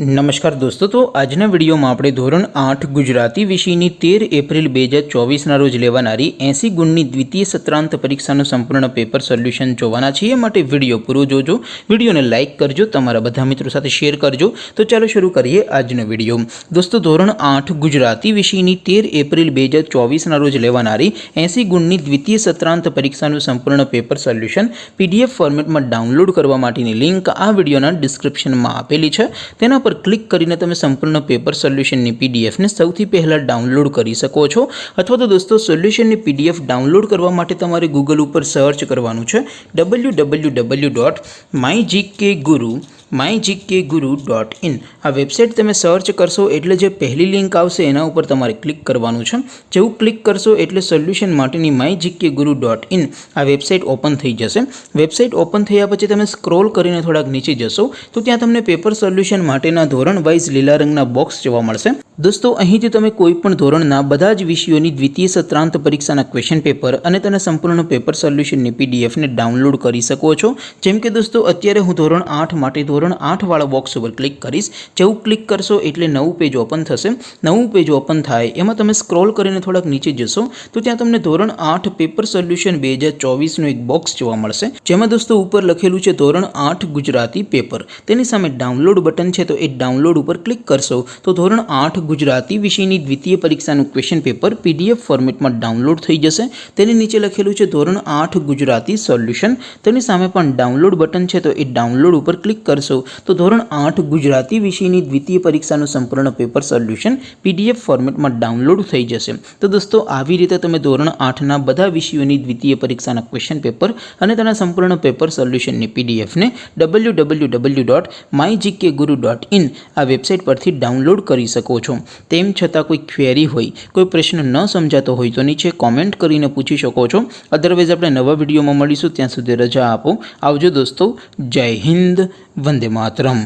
નમસ્કાર દોસ્તો, તો આજના વિડીયોમાં આપણે ધોરણ 8 ગુજરાતી વિષયની 13 એપ્રિલ 2024ના રોજ લેવાનારી 80 ગુણની દ્વિતીય સત્રાંત પરીક્ષાનું સંપૂર્ણ પેપર સોલ્યુશન જોવાના છીએ। માટે વિડીયો પૂરો જોજો, વિડીયોને લાઇક કરજો, તમારા બધા મિત્રો સાથે શેર કરજો। તો ચાલો શરૂ કરીએ આજનો વિડીયો। દોસ્તો, ધોરણ 8 ગુજરાતી વિષયની 13 એપ્રિલ 2024ના રોજ લેવાનારી 80 ગુણની દ્વિતીય સત્રાંત પરીક્ષાનું સંપૂર્ણ પેપર સોલ્યુશન PDF ફોર્મેટમાં ડાઉનલોડ કરવા માટેની લિંક આ વિડીયોના ડિસ્ક્રિપ્શનમાં આપેલી છે। તેના पर क्लिक करीने तमे संपूर्ण पेपर सोल्यूशन PDF ने सौथी पहला डाउनलॉड करी सको छो। अथवा तो दोस्तों सोल्यूशन PDF डाउनलॉड करवा माटे तमारे गूगल पर सर्च करवानुं छे www.mygkguru.in। आ वेबसाइट तमे सर्च करशो एटले जे पहली लिंक आवशे एना उपर तमारे क्लिक करवानुं छे। जेवुं क्लिक करशो एटले सोल्यूशन माटेनी mygkguru.in आ वेबसाइट ओपन थई जशे। वेबसाइट ओपन थया पछी तमे स्क्रॉल करीने थोड़ाक नीचे जशो तो त्यां तमने पेपर सोल्यूशन माटेना धोरण वाइज लीला रंगना बॉक्स जोवा मळशे। दोस्तों, અહીંથી તમે કોઈપણ ધોરણના બધા જ વિષયોની દ્વિતીય સત્રાંત પરીક્ષાના ક્વેશ્ચન પેપર અને તેના સંપૂર્ણ પેપર સોલ્યુશનની PDF ને ડાઉનલોડ કરી શકો છો। જેમ કે દોસ્તો, અત્યારે હું ધોરણ 8 માટે ધોરણ 8 વાળા બોક્સ ઉપર ક્લિક કરીશ। જેવું ક્લિક કરશો એટલે નવું પેજ ઓપન થશે। નવું પેજ ઓપન થાય એમાં તમે સ્ક્રોલ કરીને થોડાક નીચે જશો તો ત્યાં તમને ધોરણ 8 પેપર સોલ્યુશન 2024 નું એક બોક્સ જોવા મળશે, જેમાં દોસ્તો ઉપર લખેલું છે ધોરણ 8 ગુજરાતી પેપર। તેની સામે ડાઉનલોડ બટન છે, તો એ ડાઉનલોડ ઉપર ક્લિક કરશો તો ધોરણ 8 गुजराती विषयनी द्वितीय परीक्षाનું क्वेश्चन पेपर PDF फॉर्मेटમાં ડાઉનલોડ થઈ જશે। તેની નીચે લખેલું છે ધોરણ 8 ગુજરાતી સોલ્યુશન। તેની સામે પણ ડાઉનલોડ બટન છે, તો એ ડાઉનલોડ ઉપર ક્લિક કરશો તો ધોરણ 8 ગુજરાતી વિષયની દ્વિતીય પરીક્ષાનું સંપૂર્ણ પેપર સોલ્યુશન PDF ફોર્મેટમાં ડાઉનલોડ થઈ જશે। તો દોસ્તો, આવી રીતે તમે ધોરણ 8ના બધા વિષયોની દ્વિતીય પરીક્ષાના ક્વેશ્ચન પેપર અને તેના સંપૂર્ણ પેપર સોલ્યુશનની PDF ને www.mygkguru.in આ વેબસાઇટ પરથી ડાઉનલોડ કરી શકો છો। તેમ છતાં કોઈ ક્વેરી હોય, કોઈ પ્રશ્ન ન સમજાતો હોય તો નીચે કોમેન્ટ કરીને પૂછી શકો છો। અધરવાઇઝ આપણે નવા વિડીયોમાં મળીશું, ત્યાં સુધી રજા આપો। આવજો દોસ્તો, જય હિન્દ, વંદે માતરમ।